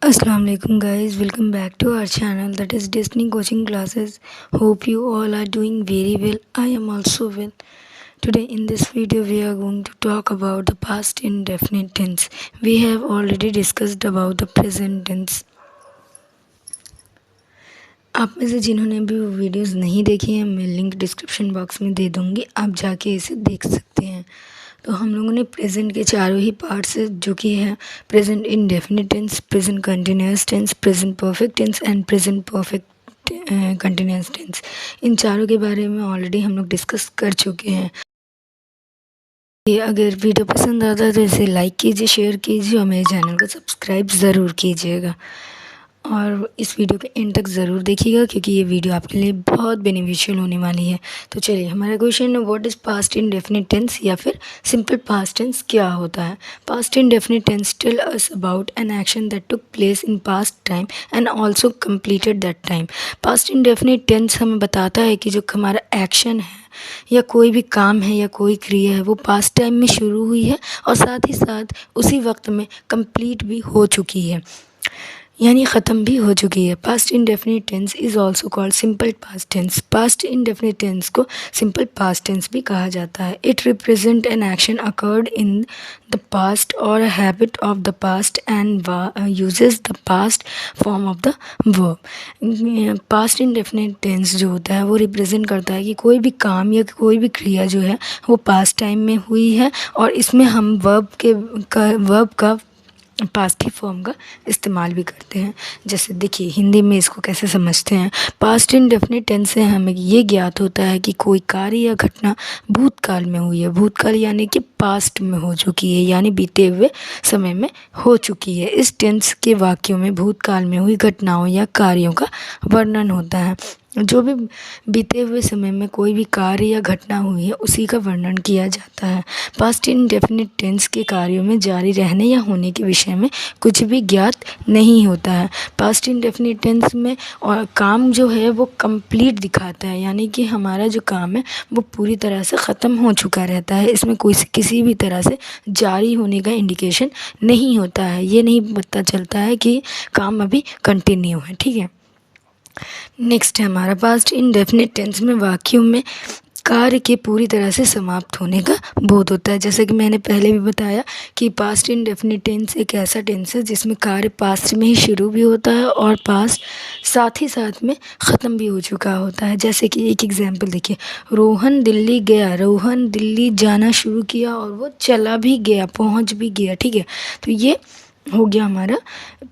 Assalamu alaikum guys, welcome back to our channel, that is Destiny Coaching Classes. Hope you all are doing very well. I am also well. Today in this video we are going to talk about the past indefinite tense. We have already discussed about the present tense. आप में से जिन्होंने भी वो videos नहीं देखी हैं, मैं लिंक डिस्क्रिप्शन बॉक्स में दे दूँगी, आप जाके इसे देख सकते हैं। तो हम लोगों ने प्रेजेंट के चारों ही पार्ट्स जो कि है present indefinite tense, present continuous tense, present perfect tense and present perfect continuous tense, इन चारों के बारे में ऑलरेडी हम लोग डिस्कस कर चुके हैं। अगर वीडियो पसंद आता है तो इसे लाइक कीजिए, शेयर कीजिए और मेरे चैनल को सब्सक्राइब ज़रूर कीजिएगा और इस वीडियो के एंड तक ज़रूर देखिएगा क्योंकि ये वीडियो आपके लिए बहुत बेनिफिशियल होने वाली है। तो चलिए, हमारा क्वेश्चन है what is past indefinite tense या फिर सिंपल पास्ट टेंस क्या होता है। Past indefinite tense tell us about an action that took place in past time and also completed that time. Past indefinite tense हमें बताता है कि जो हमारा एक्शन है या कोई भी काम है या कोई क्रिया है वो पास्ट टाइम में शुरू हुई है और साथ ही साथ उसी वक्त में कंप्लीट भी हो चुकी है, यानी ख़त्म भी हो चुकी है। Past indefinite tense is also called simple past tense. Past indefinite tense को सिंपल पास्ट टेंस भी कहा जाता है। It represent an action occurred in the past और a habit of the past and uses the past form of the verb. Past indefinite tense जो होता है वो रिप्रेजेंट करता है कि कोई भी काम या कोई भी क्रिया जो है वो पास्ट टाइम में हुई है और इसमें हम वर्ब का पास्ट ही फॉर्म का इस्तेमाल भी करते हैं। जैसे देखिए, हिंदी में इसको कैसे समझते हैं। पास्ट इंडेफिनिट टेंस से हमें ये ज्ञात होता है कि कोई कार्य या घटना भूतकाल में हुई है। भूतकाल यानी कि पास्ट में हो चुकी है, यानी बीते हुए समय में हो चुकी है। इस टेंस के वाक्यों में भूतकाल में हुई घटनाओं या कार्यों का वर्णन होता है। जो भी बीते हुए समय में कोई भी कार्य या घटना हुई है उसी का वर्णन किया जाता है। पास्ट इंडेफिनिट टेंस के कार्यों में जारी रहने या होने के विषय में कुछ भी ज्ञात नहीं होता है। पास्ट इंडेफिनिट टेंस में और काम जो है वो कंप्लीट दिखाता है, यानी कि हमारा जो काम है वो पूरी तरह से ख़त्म हो चुका रहता है। इसमें कोई किसी भी तरह से जारी होने का इंडिकेशन नहीं होता है। ये नहीं पता चलता है कि काम अभी कंटिन्यू है। ठीक है, नेक्स्ट है हमारा पास्ट इंडेफिनिट टेंस में वाक्यों में कार्य के पूरी तरह से समाप्त होने का बोध होता है। जैसे कि मैंने पहले भी बताया कि पास्ट इंडेफिनिट टेंस एक ऐसा टेंस है जिसमें कार्य पास्ट में ही शुरू भी होता है और पास्ट साथ ही साथ में ख़त्म भी हो चुका होता है। जैसे कि एक एग्जांपल देखिए, रोहन दिल्ली गया। रोहन दिल्ली जाना शुरू किया और वो चला भी गया, पहुंच भी गया। ठीक है, तो ये हो गया हमारा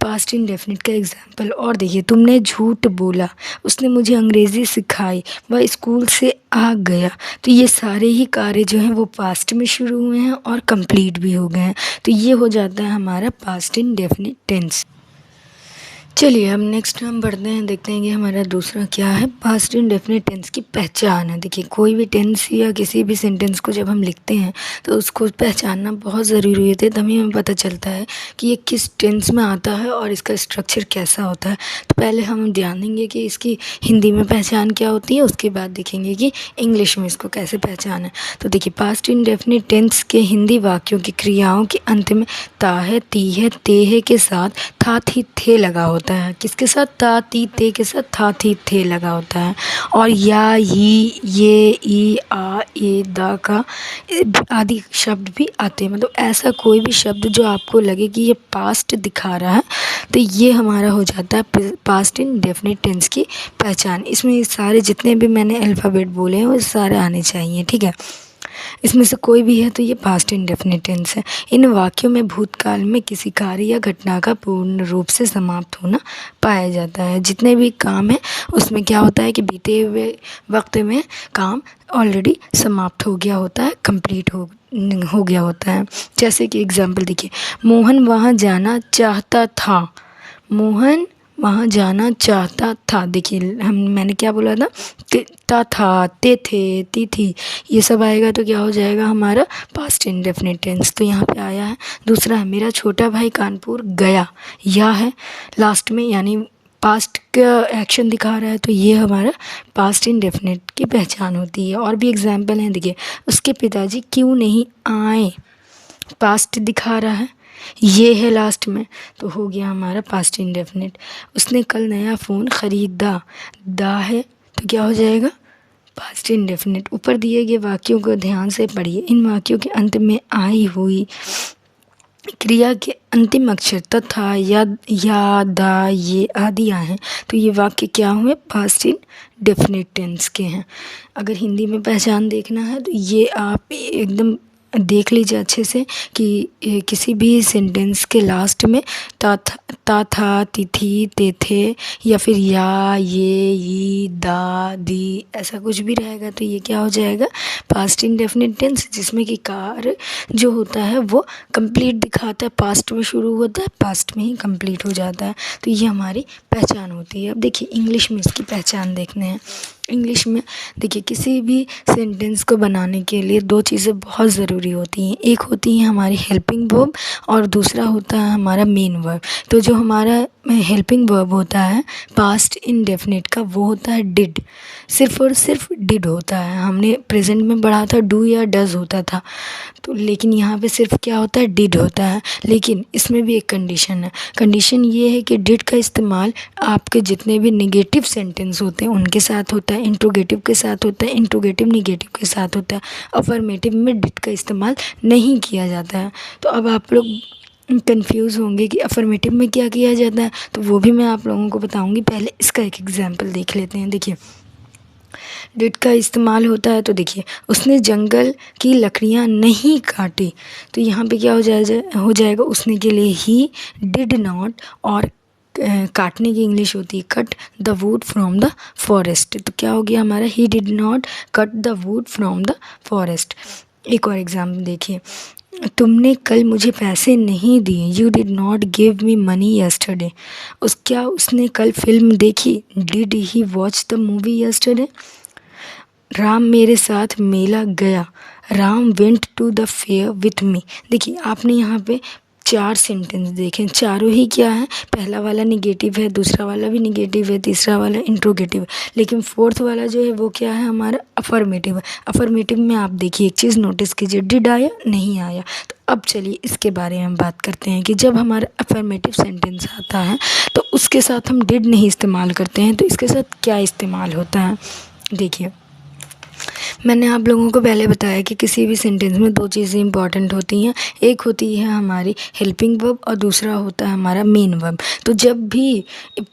पास्ट इंडेफिनिट का एग्जाम्पल। और देखिए, तुमने झूठ बोला, उसने मुझे अंग्रेज़ी सिखाई, वह स्कूल से आ गया। तो ये सारे ही कार्य जो हैं वो पास्ट में शुरू हुए हैं और कंप्लीट भी हो गए हैं। तो ये हो जाता है हमारा पास्ट इंडेफिनिट टेंस। चलिए, अब नेक्स्ट हम बढ़ते हैं, देखते हैं कि हमारा दूसरा क्या है। पास्ट इंडेफिनिट टेंस की पहचान है। देखिए, कोई भी टेंस या किसी भी सेंटेंस को जब हम लिखते हैं तो उसको पहचानना बहुत ज़रूरी होता है, तभी हमें पता चलता है कि ये किस टेंस में आता है और इसका स्ट्रक्चर कैसा होता है। तो पहले हम ध्यान देंगे कि इसकी हिंदी में पहचान क्या होती है, उसके बाद देखेंगे कि इंग्लिश में इसको कैसे पहचान है। तो देखिए, पास्ट इंडेफिनिट टेंस के हिंदी वाक्यों की क्रियाओं के अंत में ता है, ती है, ते है के साथ था, थी, थे लगा होता है। किसके साथ? ता, ती, ते के साथ था, थी, थे लगा होता है। और या, ही, ये, ई, आ, ए, दा का आदि शब्द भी आते हैं। मतलब ऐसा कोई भी शब्द जो आपको लगे कि ये पास्ट दिखा रहा है तो ये हमारा हो जाता है पास्ट इंडेफिनिट टेंस की पहचान। इसमें सारे जितने भी मैंने अल्फ़ाबेट बोले हैं वो सारे आने चाहिए। ठीक है, इसमें से कोई भी है तो ये पास्ट इंडेफिनिट टेंस है। इन वाक्यों में भूतकाल में किसी कार्य या घटना का पूर्ण रूप से समाप्त होना पाया जाता है। जितने भी काम हैं उसमें क्या होता है कि बीते हुए वक्त में काम ऑलरेडी समाप्त हो गया होता है, कंप्लीट हो गया होता है। जैसे कि एग्जाम्पल देखिए, मोहन वहाँ जाना चाहता था। मोहन वहाँ जाना चाहता था। देखिए, मैंने क्या बोला था कि था, ते थे, ती थी, ये सब आएगा तो क्या हो जाएगा हमारा पास्ट इंडेफिनिट टेंस। तो यहाँ पे आया है। दूसरा है, मेरा छोटा भाई कानपुर गया। या है लास्ट में, यानी पास्ट का एक्शन दिखा रहा है, तो ये हमारा पास्ट इंडेफिनिट की पहचान होती है। और भी एग्जाम्पल हैं, देखिए, उसके पिताजी क्यों नहीं आए, पास्ट दिखा रहा है। ये है लास्ट में, तो हो गया हमारा पास्ट इंडेफिनिट। उसने कल नया फ़ोन ख़रीदा, दा है तो क्या हो जाएगा, पास्ट इंडेफिनिट। ऊपर दिए गए वाक्यों को ध्यान से पढ़िए। इन वाक्यों के अंत में आई हुई क्रिया के अंतिम अक्षर तथा या दा ये आदि आए हैं, तो ये वाक्य क्या हुए, पास्ट इन डेफिनेट टेंस के हैं। अगर हिंदी में पहचान देखना है तो ये आप एकदम देख लीजिए अच्छे से कि किसी भी सेंटेंस के लास्ट में ता था, तिथि, ते थे, या फिर या, ये, दा, दी, ऐसा कुछ भी रहेगा तो ये क्या हो जाएगा, पास्ट इंडेफिनिट टेंस, जिसमें कि कार्य जो होता है वो कंप्लीट दिखाता है, पास्ट में शुरू होता है, पास्ट में ही कंप्लीट हो जाता है। तो ये हमारी पहचान होती है। अब देखिए इंग्लिश में इसकी पहचान देखने हैं। इंग्लिश में देखिए किसी भी सेंटेंस को बनाने के लिए दो चीज़ें बहुत ज़रूरी होती हैं। एक होती है हमारी हेल्पिंग वर्ब और दूसरा होता है हमारा मेन वर्ब। तो जो हमारा हेल्पिंग वर्ब होता है पास्ट इंडेफिनिट का, वो होता है डिड, सिर्फ और सिर्फ डिड होता है। हमने प्रेजेंट में पढ़ा था डू या डज होता था, तो लेकिन यहाँ पे सिर्फ क्या होता है, डिड होता है। लेकिन इसमें भी एक कंडीशन है। कंडीशन ये है कि डिड का इस्तेमाल आपके जितने भी नेगेटिव सेंटेंस होते हैं उनके साथ होता है, इंट्रोगेटिव के साथ होता है, इंट्रोगेटिव नेगेटिव के साथ होता है। अफर्मेटिव में डिड का इस्तेमाल नहीं किया जाता है। तो अब आप लोग कंफ्यूज होंगे कि अफर्मेटिव में क्या किया जाता है, तो वो भी मैं आप लोगों को बताऊंगी। पहले इसका एक एग्जांपल देख लेते हैं। देखिए डिड का इस्तेमाल होता है, तो देखिए उसने जंगल की लकड़ियां नहीं काटी, तो यहाँ पे क्या हो जाएगा, उसने के लिए ही डिड नॉट, और काटने की इंग्लिश होती है cut the wood from the forest. तो क्या हो गया हमारा, ही did not cut the wood from the forest. एक और एग्जाम्पल देखिए, तुमने कल मुझे पैसे नहीं दिए, you did not give me money yesterday. उसने कल फिल्म देखी, did he watch the movie yesterday. Ram मेरे साथ मेला गया, Ram went to the fair with me. देखिए आपने यहाँ पे चार सेंटेंस देखें, चारों ही क्या है, पहला वाला निगेटिव है, दूसरा वाला भी निगेटिव है, तीसरा वाला इंट्रोगेटिव है, लेकिन फोर्थ वाला जो है वो क्या है, हमारा अफर्मेटिव है। अफर्मेटिव में आप देखिए एक चीज़ नोटिस कीजिए, डिड आया नहीं आया। तो अब चलिए इसके बारे में हम बात करते हैं कि जब हमारा अफर्मेटिव सेंटेंस आता है तो उसके साथ हम डिड नहीं इस्तेमाल करते हैं, तो इसके साथ क्या इस्तेमाल होता है। देखिए मैंने आप लोगों को पहले बताया कि किसी भी सेंटेंस में दो चीज़ें इंपॉर्टेंट होती हैं, एक होती है हमारी हेल्पिंग वर्ब और दूसरा होता है हमारा मेन वर्ब। तो जब भी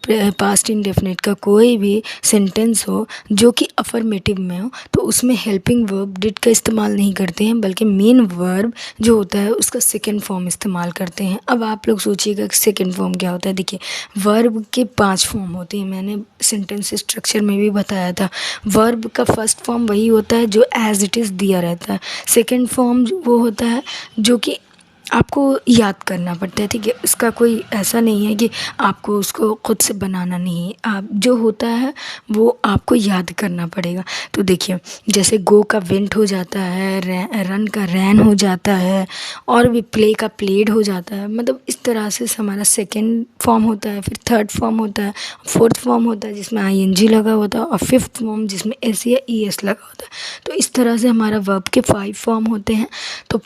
पास्ट इंडेफिनिट का कोई भी सेंटेंस हो जो कि अफर्मेटिव में हो, तो उसमें हेल्पिंग वर्ब डिड का इस्तेमाल नहीं करते हैं, बल्कि मेन वर्ब जो होता है उसका सेकेंड फॉर्म इस्तेमाल करते हैं। अब आप लोग सोचिएगा कि सेकेंड फॉर्म क्या होता है। देखिए वर्ब के 5 फॉर्म होते हैं, मैंने सेंटेंस स्ट्रक्चर में भी बताया था। वर्ब का फर्स्ट फॉर्म वही होता है जो एज इट इज़ दिया रहता है। सेकंड फॉर्म वो होता है जो कि आपको याद करना पड़ता है, ठीक है। इसका कोई ऐसा नहीं है कि आपको उसको खुद से बनाना नहीं है, आप जो होता है वो आपको याद करना पड़ेगा। तो देखिए जैसे गो का वेंट हो जाता है, रन का रैन हो जाता है, और भी प्ले का प्लेड हो जाता है। मतलब इस तरह से हमारा सेकेंड फॉर्म होता है, फिर थर्ड फॉर्म होता है, फोर्थ फॉर्म होता है जिसमें ING लगा होता है, और फिफ्थ फॉर्म जिसमें S या ES लगा होता है। तो इस तरह से हमारा वर्ब के 5 फॉर्म होते हैं। तो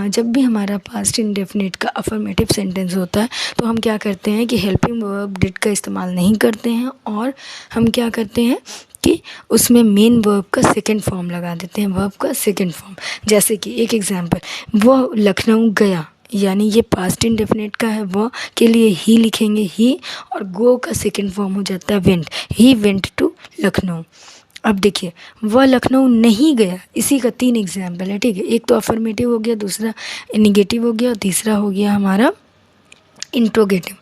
जब भी हमारा पास्ट इंडेफिनिट का अफर्मेटिव सेंटेंस होता है तो हम क्या करते हैं कि हेल्पिंग वर्ब डिड का इस्तेमाल नहीं करते हैं, और हम क्या करते हैं कि उसमें मेन वर्ब का सेकंड फॉर्म लगा देते हैं, वर्ब का सेकंड फॉर्म। जैसे कि एक एग्जांपल, वो लखनऊ गया, यानी ये पास्ट इंडेफिनिट का है, वो के लिए ही लिखेंगे ही, और गो का सेकंड फॉर्म हो जाता है went, he went to Lucknow. अब देखिए वह लखनऊ नहीं गया, इसी का 3 एग्जाम्पल है, ठीक है। एक तो अफर्मेटिव हो गया, दूसरा निगेटिव हो गया, और तीसरा हो गया हमारा इंट्रोगेटिव।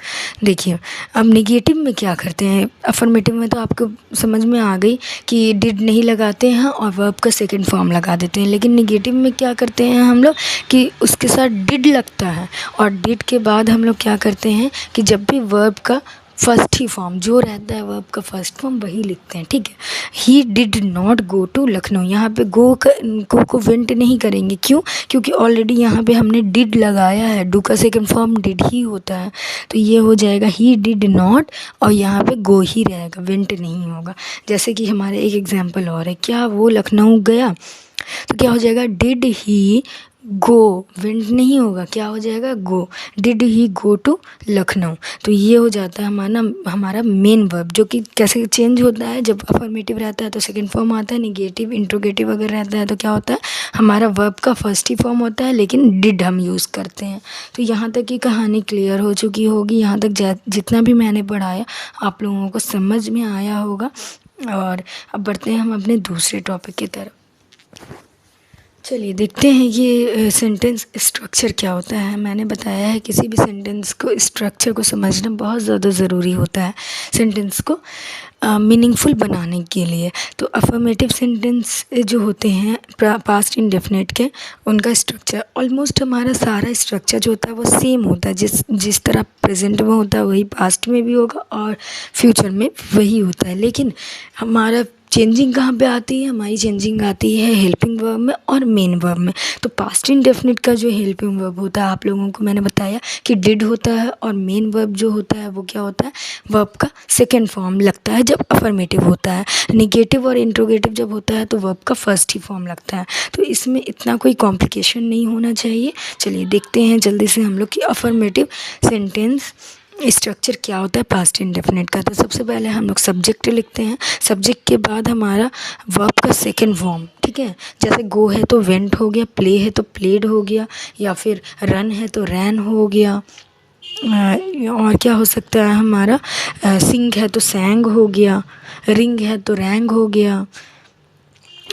देखिए अब निगेटिव में क्या करते हैं, अफर्मेटिव में तो आपको समझ में आ गई कि डिड नहीं लगाते हैं और वर्ब का सेकंड फॉर्म लगा देते हैं, लेकिन निगेटिव में क्या करते हैं हम लोग कि उसके साथ डिड लगता है, और डिड के बाद हम लोग क्या करते हैं कि जब भी वर्ब का फर्स्ट ही फॉर्म जो रहता है, वर्ब का फर्स्ट फॉर्म वही लिखते हैं, ठीक है। He did not go to Lucknow, यहाँ पे गो को वेंट नहीं करेंगे, क्यों, क्योंकि ऑलरेडी यहाँ पे हमने डिड लगाया है, डू का सेकंड फॉर्म डिड ही होता है। तो ये हो जाएगा ही डिड नॉट, और यहाँ पे गो ही रहेगा, वेंट नहीं होगा। जैसे कि हमारे एक एग्जाम्पल और है, क्या वो लखनऊ गया, तो क्या हो जाएगा, डिड ही गो, वेंट नहीं होगा, क्या हो जाएगा go. Did he go to Lucknow. तो ये हो जाता है हमारा मेन वर्ब, जो कि कैसे चेंज होता है, जब अफर्मेटिव रहता है तो सेकंड फॉर्म आता है, निगेटिव इंट्रोगेटिव अगर रहता है तो क्या होता है, हमारा वर्ब का फर्स्ट ही फॉर्म होता है, लेकिन डिड हम यूज़ करते हैं। तो यहाँ तक की कहानी क्लियर हो चुकी होगी। यहाँ तक जितना भी मैंने पढ़ाया आप लोगों को समझ में आया होगा। और अब बढ़ते हैं हम अपने दूसरे टॉपिक की तरफ। चलिए देखते हैं ये सेंटेंस स्ट्रक्चर क्या होता है। मैंने बताया है किसी भी सेंटेंस को स्ट्रक्चर को समझना बहुत ज़्यादा ज़रूरी होता है सेंटेंस को मीनिंगफुल बनाने के लिए। तो अफर्मेटिव सेंटेंस जो होते हैं पास्ट इंडेफिनिट के, उनका स्ट्रक्चर ऑलमोस्ट हमारा सारा स्ट्रक्चर जो होता है वो सेम होता है। जिस तरह प्रेजेंट में होता है वही पास्ट में भी होगा और फ्यूचर में वही होता है। लेकिन हमारा चेंजिंग कहाँ पे आती है, हमारी चेंजिंग आती है हेल्पिंग वर्ब में और मेन वर्ब में। तो पास्ट इंडेफिनिट का जो हेल्पिंग वर्ब होता है आप लोगों को मैंने बताया कि डिड होता है, और मेन वर्ब जो होता है वो क्या होता है, वर्ब का सेकेंड फॉर्म लगता है जब अफर्मेटिव होता है। निगेटिव और इंट्रोगेटिव जब होता है तो वर्ब का फर्स्ट ही फॉर्म लगता है। तो इसमें इतना कोई कॉम्प्लिकेशन नहीं होना चाहिए। चलिए देखते हैं जल्दी से हम लोग कि अफर्मेटिव सेंटेंस स्ट्रक्चर क्या होता है पास्ट इंडेफिनिट का। तो सबसे पहले हम लोग सब्जेक्ट लिखते हैं, सब्जेक्ट के बाद हमारा वर्ब का सेकंड फॉर्म, ठीक है। जैसे गो है तो वेंट हो गया, प्ले है तो प्लेड हो गया, या फिर रन है तो रैन हो गया। और क्या हो सकता है हमारा, सिंग है तो सैंग हो गया, रिंग है तो रैंग हो गया,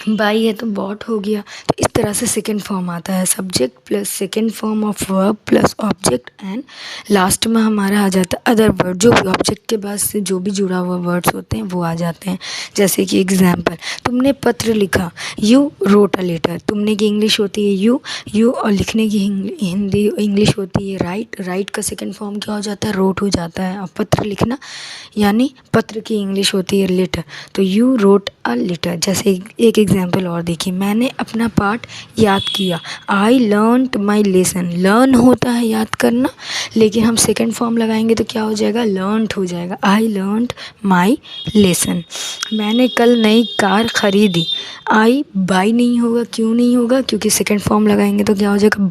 बाई है तो बॉट हो गया। तो इस तरह से सेकंड फॉर्म आता है, subject plus second form of verb plus object, and last में हमारा आ जाता है अदर वर्ड, जो भी ऑब्जेक्ट के बाद से जो भी जुड़ा हुआ वर्ड्स होते हैं वो आ जाते हैं। जैसे कि एग्जाम्पल, तुमने पत्र लिखा, यू रोट अ लेटर। तुमने की इंग्लिश होती है यू और लिखने की हिंदी इंग्लिश होती है राइट। राइट का सेकंड फॉर्म क्या हो जाता है, रोट हो जाता है। और पत्र लिखना यानी पत्र की इंग्लिश होती है लेटर, तो यू रोट अ लेटर। जैसे एक एग्जाम्पल और देखिए, मैंने अपना पाठ याद किया, I learned my lesson. Learn होता है याद करना, लेकिन हम सेकंड फॉर्म लगाएंगे तो क्या हो जाएगा, लर्नड हो जाएगा, आई लर्नड माई लेसन। मैंने कल नई कार ख़रीदी, आई बाई नहीं होगा, क्यों नहीं होगा, क्योंकि सेकंड फॉर्म लगाएंगे तो क्या हो जाएगा,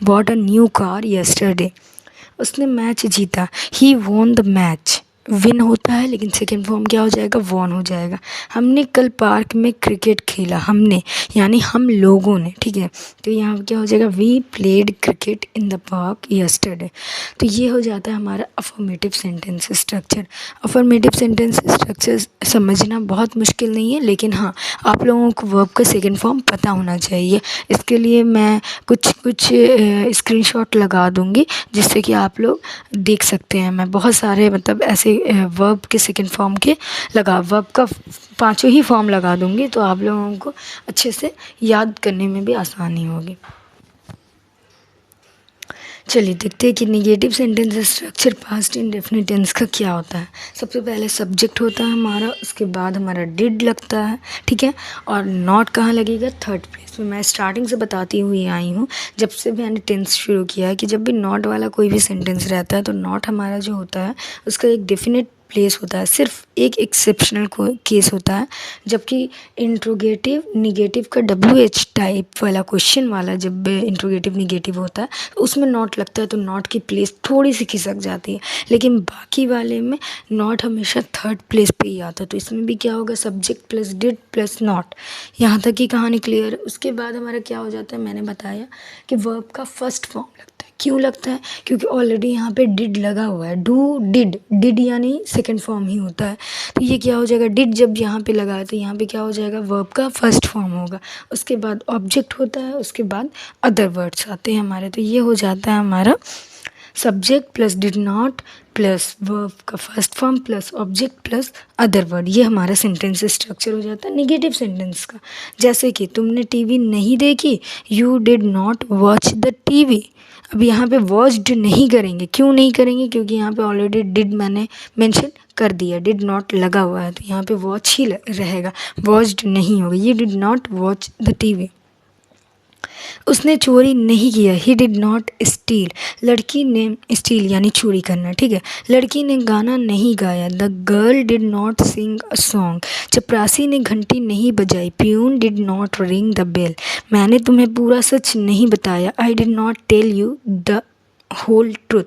bought a new car yesterday. उसने मैच जीता, he won the match. Win होता है लेकिन सेकंड फॉर्म क्या हो जाएगा, वॉन हो जाएगा। हमने कल पार्क में क्रिकेट खेला, हमने यानी हम लोगों ने, ठीक है। तो यहाँ क्या हो जाएगा, we played cricket in the park yesterday. तो ये हो जाता है हमारा affirmative sentence structure. Affirmative sentence structure समझना बहुत मुश्किल नहीं है, लेकिन हाँ आप लोगों को वर्ब का सेकंड फॉर्म पता होना चाहिए। इसके लिए मैं कुछ स्क्रीनशॉट लगा दूँगी जिससे कि आप लोग देख सकते हैं। मैं बहुत सारे मतलब ऐसे वर्ब के सेकंड फॉर्म के वर्ब का पांचों ही फॉर्म लगा दूँगी, तो आप लोगों को अच्छे से याद करने में भी आसानी होगी। चलिए देखते हैं कि negative sentence structure past indefinite tense का क्या होता है। सबसे पहले सब्जेक्ट होता है हमारा, उसके बाद हमारा डिड लगता है, ठीक है। और नॉट कहाँ लगेगा, थर्ड प्लेस में। मैं स्टार्टिंग से बताती हुई आई हूँ, जब से मैंने टेंस शुरू किया है, कि जब भी नॉट वाला कोई भी सेंटेंस रहता है तो नॉट हमारा जो होता है उसका एक डेफिनेट प्लेस होता है। सिर्फ एक एक्सेप्शनल केस होता है, जबकि इंट्रोगेटिव निगेटिव का WH टाइप वाला क्वेश्चन वाला जब इंट्रोगेटिव निगेटिव होता है तो उसमें नॉट लगता है, तो नॉट की प्लेस थोड़ी सी खिसक जाती है। लेकिन बाकी वाले में नॉट हमेशा थर्ड प्लेस पे ही आता है। तो इसमें भी क्या होगा, subject plus did plus not. यहाँ तक की कहानी क्लियर है। उसके बाद हमारा क्या हो जाता है, मैंने बताया कि वर्ब का फर्स्ट फॉर्म लगता है। क्यों लगता है, क्योंकि ऑलरेडी यहाँ पे डिड लगा हुआ है। डू डिड यानी सेकंड फॉर्म ही होता है। तो ये क्या हो जाएगा, डिड जब यहाँ पे लगा है तो यहाँ पे क्या हो जाएगा, वर्ब का फर्स्ट फॉर्म होगा। उसके बाद ऑब्जेक्ट होता है, उसके बाद अदर वर्ड्स आते हैं हमारे। तो ये हो जाता है हमारा subject plus did not plus verb का first form plus object plus other word. ये हमारा सेंटेंस स्ट्रक्चर हो जाता है नेगेटिव सेंटेंस का। जैसे कि तुमने टीवी नहीं देखी, you did not watch the TV. अब यहाँ पे वॉच्ड नहीं करेंगे, क्यों नहीं करेंगे, क्योंकि यहाँ पे ऑलरेडी डिड मैंने मेंशन कर दिया, डिड नॉट लगा हुआ है, तो यहाँ पे वॉच ही रहेगा, वॉच्ड नहीं होगा। ये did not watch the TV. उसने चोरी नहीं किया, ही डिड नॉट स्टील। लड़की ने स्टील यानी चोरी करना, ठीक है। लड़की ने गाना नहीं गाया, the girl did not sing a song. चपरासी ने घंटी नहीं बजाई, peon did not ring the bell. मैंने तुम्हें पूरा सच नहीं बताया, I did not tell you the whole truth,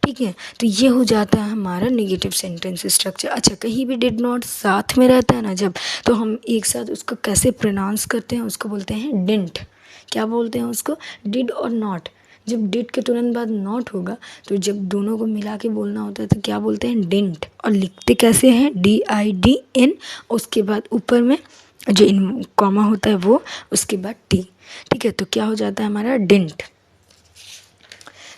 ठीक है। तो ये हो जाता है हमारा नेगेटिव सेंटेंस स्ट्रक्चर। अच्छा, कहीं भी डिड नॉट साथ में रहता है ना जब, तो हम एक साथ उसको कैसे प्रोनाउंस करते हैं, उसको बोलते हैं डिंट। क्या बोलते हैं उसको? डिड और नॉट। जब डिड के तुरंत बाद नॉट होगा तो जब दोनों को मिला के बोलना होता है तो क्या बोलते हैं? डिंट। और लिखते कैसे हैं? DIDN, उसके बाद ऊपर में जो इन कॉमा होता है वो, उसके बाद T, ठीक है। तो क्या हो जाता है हमारा? डिंट।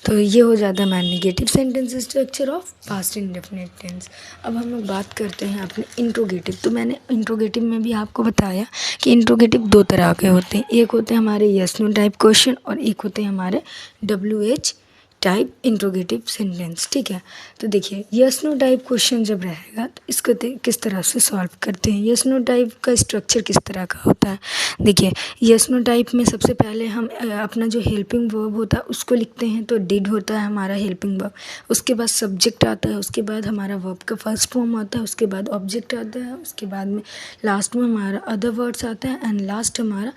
तो ये हो जाता है हमारा negative sentence structure of past indefinite tense. अब हम लोग बात करते हैं अपने इंट्रोगेटिव। तो मैंने इंट्रोगेटिव में भी आपको बताया कि इंट्रोगेटिव दो तरह के होते हैं, एक होते हैं हमारे यस नो टाइप क्वेश्चन और एक होते हैं हमारे WH टाइप इंट्रोगेटिव सेंटेंस, ठीक है। तो देखिए यस नो टाइप क्वेश्चन जब रहेगा तो इसको किस तरह से सॉल्व करते हैं। यस नो टाइप का स्ट्रक्चर किस तरह का होता है? देखिए यस नो टाइप में सबसे पहले हम अपना जो हेल्पिंग वर्ब होता है उसको लिखते हैं, तो डिड होता है हमारा हेल्पिंग वर्ब, उसके बाद सब्जेक्ट आता है, उसके बाद हमारा वर्ब का फर्स्ट फॉर्म आता है, उसके बाद ऑब्जेक्ट आता है, उसके बाद में लास्ट में हमारा अदर वर्ड्स आता है एंड लास्ट हमारा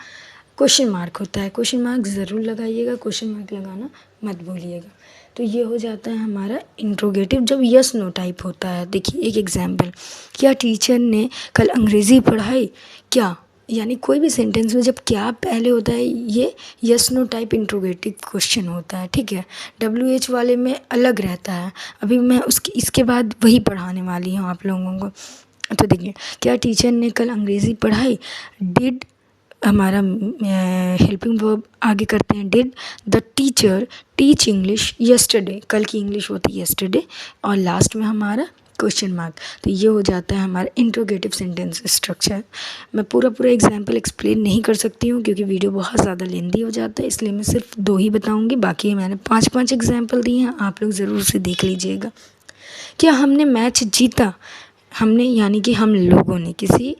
क्वेश्चन मार्क होता है। क्वेश्चन मार्क ज़रूर लगाइएगा, क्वेश्चन मार्क लगाना मत भूलिएगा। तो ये हो जाता है हमारा इंट्रोगेटिव जब यस नो टाइप होता है। देखिए एक एग्जाम्पल, क्या टीचर ने कल अंग्रेज़ी पढ़ाई? क्या यानी कोई भी सेंटेंस में जब क्या पहले होता है ये yes no type interrogative question होता है, ठीक है। WH वाले में अलग रहता है, अभी मैं इसके बाद वही पढ़ाने वाली हूँ आप लोगों को। तो देखिए क्या टीचर ने कल अंग्रेज़ी पढ़ाई? डिड हमारा हेल्पिंग वर्ब आगे करते हैं did the teacher teach English yesterday, कल की इंग्लिश होती है यस्टरडे, और लास्ट में हमारा क्वेश्चन मार्क। तो ये हो जाता है हमारा इंट्रोगेटिव सेंटेंस स्ट्रक्चर। मैं पूरा एग्जाम्पल एक्सप्लेन नहीं कर सकती हूँ क्योंकि वीडियो बहुत ज़्यादा लेंदी हो जाता है, इसलिए मैं सिर्फ 2 ही बताऊँगी, बाकी मैंने 5 एग्जाम्पल दिए हैं, आप लोग ज़रूर से देख लीजिएगा। क्या हमने मैच जीता? हमने यानी कि हम लोगों ने, किसी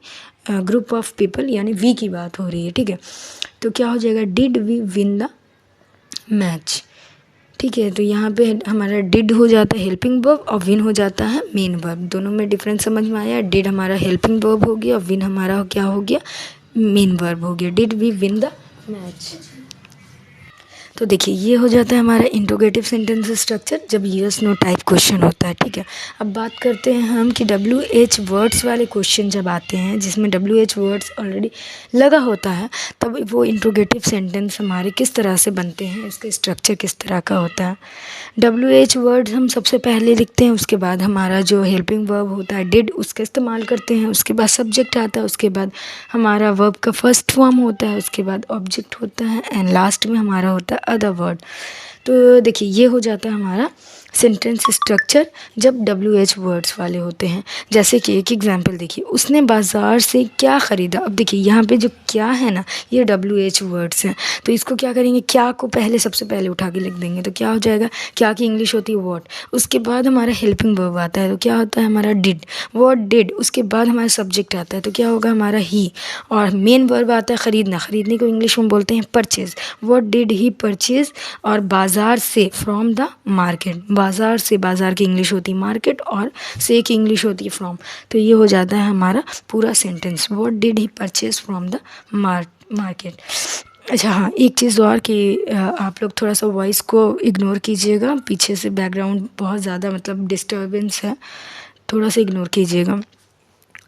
ग्रुप ऑफ पीपल यानी वी की बात हो रही है, ठीक है। तो क्या हो जाएगा? Did we win the match, ठीक है। तो यहाँ पे हमारा डिड हो जाता है हेल्पिंग वर्ब और विन हो जाता है मेन वर्ब। दोनों में डिफरेंस समझ में आया? डिड हमारा हेल्पिंग वर्ब हो गया और विन हमारा क्या हो गया? मेन वर्ब हो गया। Did we win the match. तो देखिए ये हो जाता है हमारा इंट्रोगेटिव सेंटेंस स्ट्रक्चर जब यस नो टाइप क्वेश्चन होता है, ठीक है। अब बात करते हैं हम कि WH वर्ड्स वाले क्वेश्चन जब आते हैं जिसमें WH वर्ड्स ऑलरेडी लगा होता है, तब वो इंट्रोगेटिव सेंटेंस हमारे किस तरह से बनते हैं, उसका स्ट्रक्चर किस तरह का होता है। WH वर्ड्स हम सबसे पहले लिखते हैं, उसके बाद हमारा जो हेल्पिंग वर्ब होता है डिड उसका इस्तेमाल करते हैं, उसके बाद सब्जेक्ट आता है, उसके बाद हमारा वर्ब का फर्स्ट फॉर्म होता है, उसके बाद ऑब्जेक्ट होता है एंड लास्ट में हमारा होता है अदर वर्ड। तो देखिए ये हो जाता है हमारा सेंटेंस स्ट्रक्चर जब WH वर्ड्स वाले होते हैं। जैसे कि एक एग्जांपल देखिए, उसने बाज़ार से क्या ख़रीदा? अब देखिए यहाँ पे जो क्या है ना ये WH वर्ड्स हैं, तो इसको क्या करेंगे? क्या को पहले सबसे पहले उठा के लिख देंगे, तो क्या हो जाएगा? क्या की इंग्लिश होती है वॉट, उसके बाद हमारा हेल्पिंग वर्ब आता है तो क्या होता है हमारा डिड, वॉट डिड, उसके बाद हमारा सब्जेक्ट आता है तो क्या होगा हमारा ही, और मेन वर्ब आता है ख़रीदना, ख़रीदने को इंग्लिश में बोलते हैं purchase, what did he purchase, और बाज़ार से फ्रॉम द मार्केट, बाज़ार से, बाज़ार की इंग्लिश होती है मार्केट और से की इंग्लिश होती है फ्रॉम। तो ये हो जाता है हमारा पूरा sentence, what did he purchase from the market. अच्छा हाँ, एक चीज़ और कि आप लोग थोड़ा सा वॉइस को इग्नोर कीजिएगा, पीछे से बैकग्राउंड बहुत ज़्यादा मतलब डिस्टर्बेंस है, थोड़ा सा इग्नोर कीजिएगा।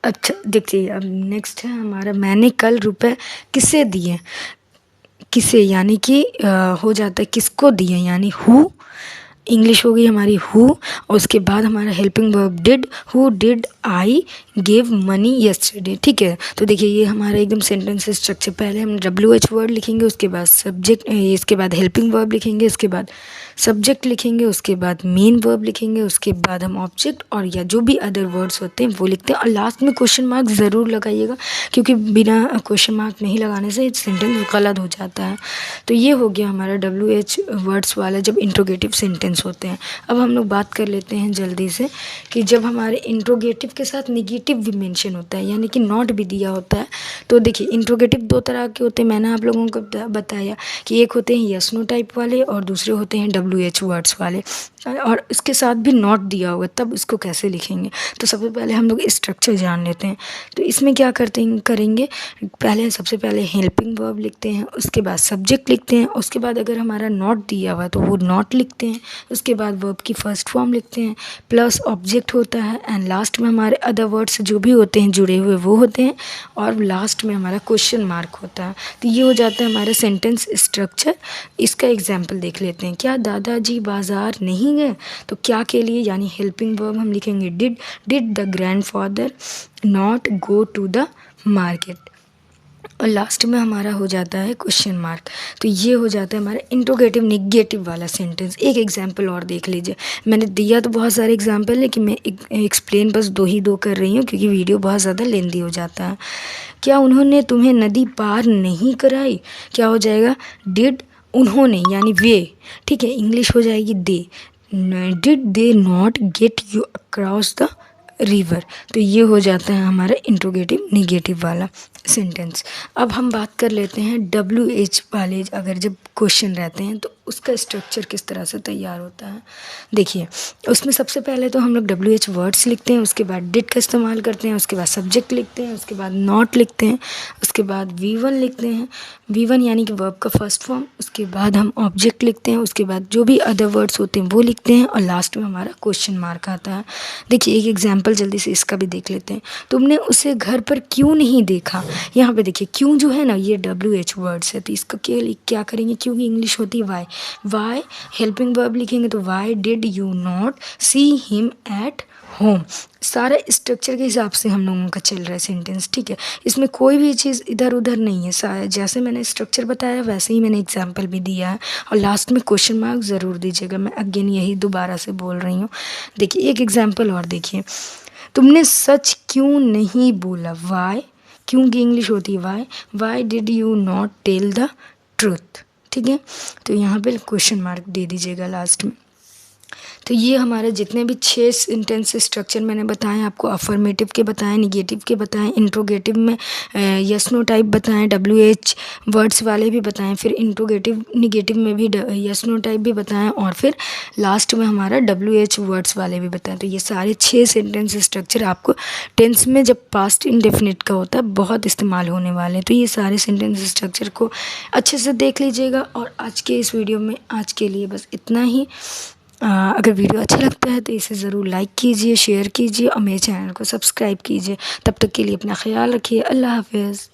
अच्छा देखिए अब नेक्स्ट है हमारा, मैंने कल रुपए किसे दिए? किसे यानी कि हो जाता है किसको दिए, यानी हु, इंग्लिश हो गई हमारी हु, और उसके बाद हमारा helping verb did, who did I give money yesterday, ठीक है। तो देखिए ये हमारा एकदम सेंटेंस स्ट्रक्चर, पहले हम WH वर्ड लिखेंगे, उसके बाद सब्जेक्ट, इसके बाद हेल्पिंग वर्ब लिखेंगे, इसके बाद सब्जेक्ट लिखेंगे, उसके बाद मेन वर्ब लिखेंगे, उसके बाद हम ऑब्जेक्ट और या जो भी अदर वर्ड्स होते हैं वो लिखते हैं। और लास्ट में क्वेश्चन मार्क ज़रूर लगाइएगा, क्योंकि बिना क्वेश्चन मार्क नहीं लगाने से सेंटेंस गलत हो जाता है। तो ये हो गया हमारा WH वर्ड्स वाला जब इंट्रोगेटिव सेंटेंस होते हैं। अब हम लोग बात कर लेते हैं जल्दी से कि जब हमारे इंट्रोगेटिव के साथ निगेटिव भी मेंशन होता है, यानी कि नॉट भी दिया होता है। तो देखिए इंट्रोगेटिव दो तरह के होते हैं, मैंने आप लोगों को बताया कि एक होते हैं यस नो टाइप वाले और दूसरे होते हैं WH वर्ड्स वाले, और इसके साथ भी नॉट दिया होगा, तब इसको कैसे लिखेंगे। तो सबसे पहले हम लोग स्ट्रक्चर जान लेते हैं। तो इसमें क्या करेंगे, पहले सबसे पहले हेल्पिंग वर्ब लिखते हैं, उसके बाद सब्जेक्ट लिखते हैं, उसके बाद अगर हमारा नॉट दिया हुआ तो वो नॉट लिखते हैं, उसके बाद वर्ब की फर्स्ट फॉर्म लिखते हैं, प्लस ऑब्जेक्ट होता है, एंड लास्ट में हमारे अदर वर्ड्स जो भी होते हैं जुड़े हुए वो होते हैं, और लास्ट में हमारा क्वेश्चन मार्क होता है। तो ये हो जाता है हमारा सेंटेंस स्ट्रक्चर। इसका एग्जाम्पल देख लेते हैं। क्या दादाजी बाज़ार नहीं गए? तो क्या के लिए, यानी हेल्पिंग वर्ब हम लिखेंगे did the grandfather not go to the market, और लास्ट में हमारा हो जाता है क्वेश्चन मार्क। तो ये हो जाता है हमारा इंट्रोगेटिव निगेटिव वाला सेंटेंस। एक एग्जांपल और देख लीजिए, मैंने दिया तो बहुत सारे एग्जांपल, लेकिन मैं एक्सप्लेन बस दो कर रही हूँ क्योंकि वीडियो बहुत ज़्यादा लेंदी हो जाता है। क्या उन्होंने तुम्हें नदी पार नहीं कराई? क्या हो जाएगा, डिड उन्होंने यानी वे, ठीक है, इंग्लिश हो जाएगी they, did they not get you across the river. तो ये हो जाता है हमारा इंट्रोगेटिव निगेटिव वाला सेंटेंस। अब हम बात कर लेते हैं WH वाले, अगर जब क्वेश्चन रहते हैं तो उसका स्ट्रक्चर किस तरह से तैयार होता है। देखिए उसमें सबसे पहले तो हम लोग WH वर्ड्स लिखते हैं, उसके बाद डिड का इस्तेमाल करते हैं, उसके बाद सब्जेक्ट लिखते हैं, उसके बाद नॉट लिखते हैं, उसके बाद V1 लिखते हैं, V1 यानी कि वर्ब का फर्स्ट फॉर्म, उसके बाद हम ऑब्जेक्ट लिखते हैं, उसके बाद जो भी अदर वर्ड्स होते हैं वो लिखते हैं, और लास्ट में हमारा क्वेश्चन मार्क आता है। देखिए एक एग्जाम्पल जल्दी से इसका भी देख लेते हैं। तुमने उसे घर पर क्यों नहीं देखा? यहाँ पे देखिए क्यों जो है ना ये WH वर्ड्स है, तो इसका क्या करेंगे, क्यों की इंग्लिश होती है वाई हेल्पिंग वर्ब लिखेंगे तो Y did you not see him at home. सारा स्ट्रक्चर के हिसाब से हम लोगों का चल रहा है सेंटेंस, ठीक है, इसमें कोई भी चीज़ इधर उधर नहीं है। जैसे मैंने स्ट्रक्चर बताया वैसे ही मैंने एग्जाम्पल भी दिया है, और लास्ट में क्वेश्चन मार्क ज़रूर दीजिएगा। मैं अगेन यही दोबारा से बोल रही हूँ। देखिए एक एग्जाम्पल और देखिए, तुमने सच क्यों नहीं बोला? वाई, क्यों की इंग्लिश होती है why did you not tell the truth, ठीक है। तो यहाँ पे क्वेश्चन मार्क दे दीजिएगा लास्ट में। तो ये हमारे जितने भी 6 सेंटेंस स्ट्रक्चर मैंने बताए आपको, अफर्मेटिव के बताएं, निगेटिव के बताएं, इंट्रोगेटिव में यस नो टाइप बताएं, WH वर्ड्स वाले भी बताएं, फिर इंट्रोगेटिव निगेटिव में भी यस नो टाइप भी बताएं, और फिर लास्ट में हमारा WH वर्ड्स वाले भी बताएं। तो ये सारे 6 सेंटेंस स्ट्रक्चर आपको टेंस में जब पास्ट इंडेफिनिट का होता है बहुत इस्तेमाल होने वाले हैं। तो ये सारे सेंटेंस स्ट्रक्चर को अच्छे से देख लीजिएगा। और आज के इस वीडियो में आज के लिए बस इतना ही। अगर वीडियो अच्छा लगता है तो इसे ज़रूर लाइक कीजिए, शेयर कीजिए और मेरे चैनल को सब्सक्राइब कीजिए। तब तक के लिए अपना ख्याल रखिए। अल्लाह हाफ़िज़।